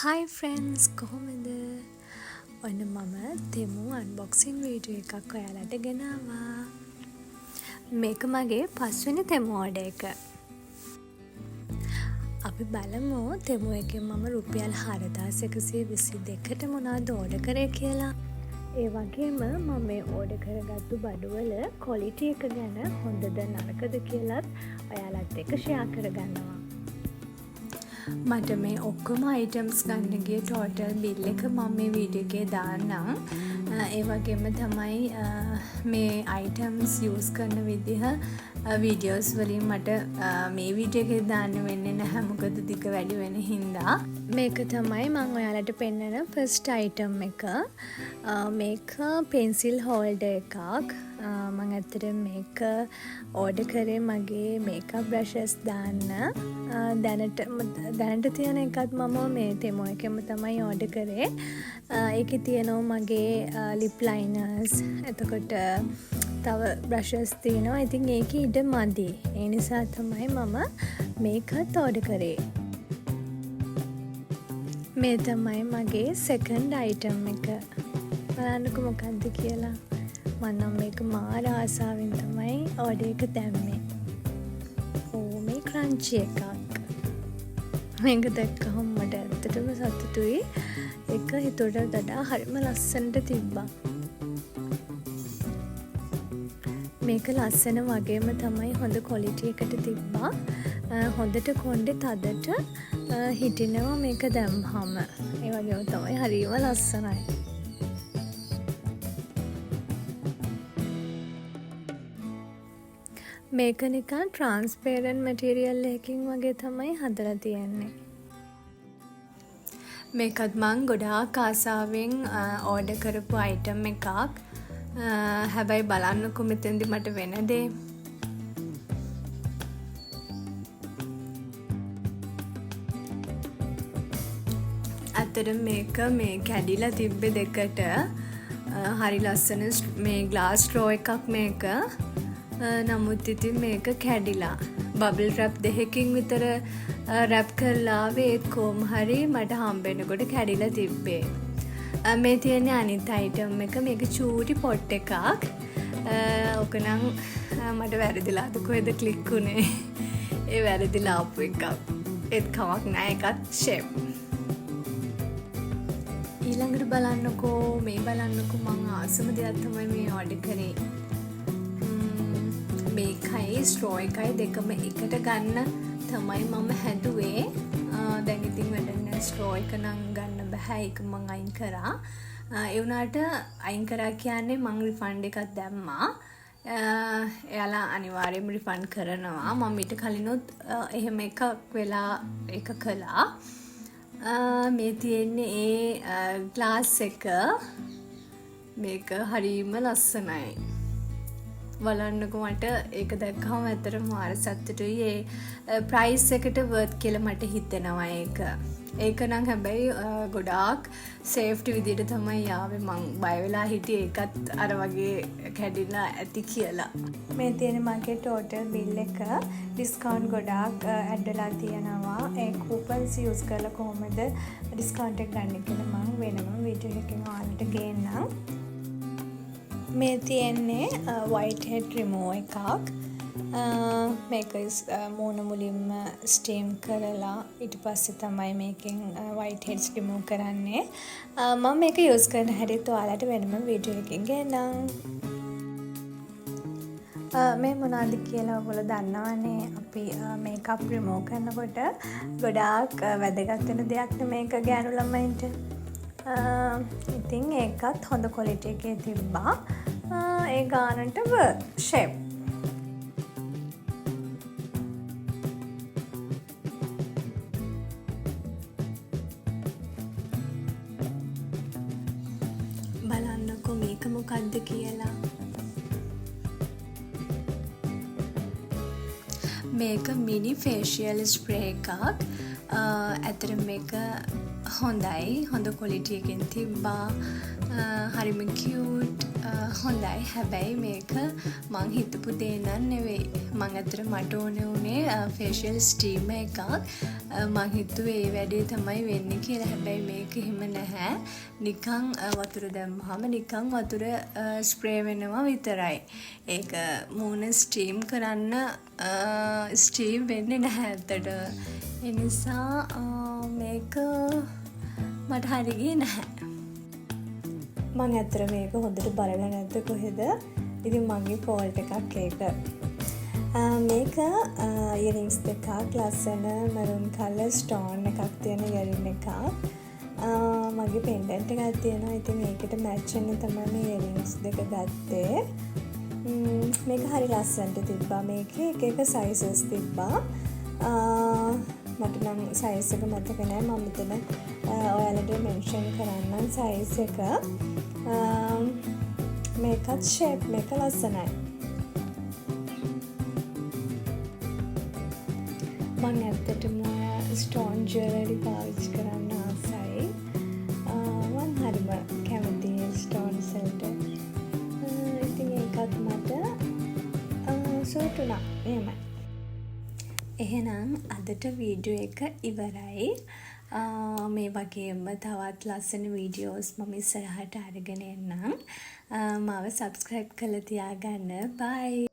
Hi friends, කොහොමද? ඔන්න මම තෙමු අන්බොක්සින් වීඩියෝ එකක් ඔයාලට ගෙනාවා. මේක මගේ 5 වෙනි තෙමු ඕඩර් එක. අපි බලමු තෙමු එකෙන් මම රුපියල් 4122ට මොනවද ඕඩර් කරේ කියලා. ඒ වගේම මම මේ ඕඩර් කරගත්තු බඩුවල ක්වොලිටි එක ගැන හොඳද නරකද කියලාත් ඔයාලත් එක්ක ෂෙයා කරගන්නවා. මට මේ ඔක්කොම අයිටම්ස් ගන්න ගිය ටෝටල් බිල් එක මම මේ වීඩියෝ එකේ දාන්නම්. ඒ වගේම තමයි මේ අයිටම්ස් යූස් කරන විදිහ වීඩියෝස් වලින් මට මේ වීඩියෝ එකේ දාන්න වෙන්නේ නැහැ මොකද දිග වැඩි වෙන හින්දා. මේක තමයි මම ඔයාලට පෙන්නන ෆස්ට් අයිටම් එක. මේක පෙන්සිල් හෝල්ඩර් එකක්. මම ඇත්තට මේක ඕඩර් කරේ මගේ මේකප් බ්‍රෂස් දාන්න. දැනට තියෙන එකත් මම මේ තෙමෝ එකෙම තමයි ඕඩර් කරේ. ඒකේ තියෙනවා මගේ ලිප් ලයිනර්ස්, එතකොට තව බ්‍රෂස් තියෙනවා. ඉතින් ඒක ඉඩ මදි. ඒ නිසා තමයි මම මේකත් ඕඩර් කරේ. මේ තමයි මගේ සෙකන්ඩ් අයිටම් එක. බලන්නකො මොකක්ද කියලා. මම මේක මාර ආසාවෙන් තමයි ඕඩර් එක දැම්මේ. මේ ක්‍රන්චි එකක්. මේක දැක්කහම මට ඇත්තටම සතුටුයි. ඒක හිතුවට වඩා හරිම ලස්සනට තිබ්බා. මේක ලස්සන වගේම තමයි හොඳ ක්වොලිටි එකට තිබ්බා. හොඳට කොණ්ඩේ තදට හිටිනවා මේක දැම්මහම. ඒ වගේම තමයි හරිම ලස්සනයි. මේක නිකන් ට්‍රාන්ස්පේරන්ට් මැටීරියල් එකකින් වගේ තමයි හදලා තියෙන්නේ. මේකත් මං ගොඩාක් ආසාවෙන් ඕඩර් කරපු අයිටම් එකක්. හැබැයි බලන්නකො මෙතෙන්දි මට වෙන දේ. ඇත්තට මේක මේ කැඩිලා තිබ්බේ දෙකට. හරි ලස්සන මේ ග්ලාස් ස්ට්‍රෝ එකක් මේක. නමුත් ඉතින් මේක කැඩිලා. බබල් රැප් දෙකකින් විතර රැප් කරලා ආවේ ඒත් කොහොම හරි මට හම්බෙනකොට කැඩිලා තිබ්බේ. මේ තියෙන්නේ අනිත් අයිටම් එක. මේක චූටි පොට් එකක්. ඔක නම් මට වැරදිලාද කොහෙද ක්ලික් වුනේ. ඒ වැරදිලා ආපු එකක්. ඒත් කමක් නැහැ ඒකත් ෂේප්. ඊළඟට බලන්නකෝ මේ බලන්නකෝ මං ආසම දෙයක් තමයි මේ ඕඩර් කරේ. මේකයි ස්ට්‍රෝ එකයි දෙකම එකට ගන්න තමයි මම හැදුවේ. දැන් ඉතින් වැඩන්නේ ස්ට්‍රෝ එක නම් ගන්න බෑ. ඒක මං අයින් කරා. ඒ වුණාට අයින් කරා කියන්නේ මං රිෆන්ඩ් එකක් දැම්මා. එයාලා අනිවාර්යයෙන්ම රිෆන්ඩ් කරනවා. මම ඊට කලිනුත් එහෙම එකක් වෙලා ඒක කළා. මේ තියෙන්නේ ඒ ග්ලාස් එක. මේක හරිම ලස්සනයි. බලන්නකො මට ඒක දැක්කම ඇත්තටම මාර සතුටුයි. ඒ ප්‍රයිස් එකට වර්ත් කියලා මට හිතෙනවා ඒක. ඒක නම් හැබැයි ගොඩාක් සේෆ්ටි විදිහට තමයි ආවේ. මං බය වෙලා හිටියේ ඒකත් අර වගේ කැඩිලා ඇති කියලා. මේ තියෙන මගේ ටෝටල් බිල් එක ඩිස්කවුන්ට් ගොඩාක් ඇඩ් වෙලා තියෙනවා. ඒ කූපන්ස් යූස් කරලා කොහොමද ඩිස්කවුන්ට් එක ගන්න කියලා මම වෙනම වීඩියෝ එකකින් ඔයාලට ගේන්නම්. මේ තියෙන්නේ වයිට් හෙඩ් රිමූවර් එකක්. මේක මූණ මුලින්ම ස්ටීම් කරලා ඊට පස්සේ තමයි මේකෙන් වයිට් හෙඩ්ස් රිමූව් කරන්නේ. මම මේක යූස් කරන හැටිත් ඔයාලට වෙනම වීඩියෝ එකකින් ගේන්නම්. මේ මොනවද කියලා ඔයගොල්ලෝ දන්නවනේ. අපි මේකප් රිමූව් කරනකොට ගොඩාක් වැදගත් වෙන දෙයක් මේක ගෑනු ළමයින්ට. ඉතින් ඒකත් හොඳ ක්වොලිටි එකේ තිබ්බා. ඒ ගානට ෂේප්. බලන්නකො මේක මොකක්ද කියලා. මේක මිනි ෆේෂියල් ස්ප්‍රේ එකක්. ඇත්තට මේක හොඳයි හොඳ quality එකෙන් තිබ්බා හරිම cute හොඳයි හැබැයි මේක මං හිතපු දේ නම් නෙවෙයි මං අතට මට ඕනේ උනේ facial steamer එකක් මං හිතුවේ ඒ වැඩේ තමයි වෙන්නේ කියලා හැබැයි මේක එහෙම නැහැ නිකන් වතුර දැම්මහම නිකන් වතුර ස්ප්‍රේ වෙනවා විතරයි ඒක මූණ ස්ටීම් කරන්න ස්ටීම් වෙන්නේ නැහැ ඇත්තට ඒ නිසා මේක මට හරි ගියේ නැහැ මං ඇත්තට මේක හොඳට බලලා නැද්ද කොහෙද ඉතින් මගේ ෆෝල්ට් එකක් ඒක මේක ඉයරින්ග්ස් දෙකක් ලස්සන මරූන් කලර් ස්ටෝන් එකක් තියෙන ඉයරින් එකක් මගේ පෙන්ඩන්ට් එකක් තියෙනවා ඉතින් ඒකට මැච් වෙන්න තමයි මේ ඉයරින්ග්ස් දෙක ගත්තේ මේක හරි ලස්සනට තිබ්බා මේකේ එක එක සයිසස් තිබ්බා මට නම් සයිස් එක මතක නෑ මම මෙතන ඔයාලට මෙන්ෂන් කරන්නම් සයිස් එක මේකත් ෂේප් මේක ලස්සනයි මම ඇත්තටම ස්ටෝන් ජුවෙලරි පාවිච්චි කරන්න ආසයි මම හරිම කැමතියි ස්ටෝන්ස් වලට ඉතින් ඒකත් මට සූට් වුණා එහෙමයි එහෙනම් අදට වීඩියෝ එක ඉවරයි මේ වගේම තවත් ලස්සන වීඩියෝස් මම ඉස්සරහට අරගෙන එන්නම් මාව සබ්ස්ක්‍රයිබ් කරලා තියාගන්න බයි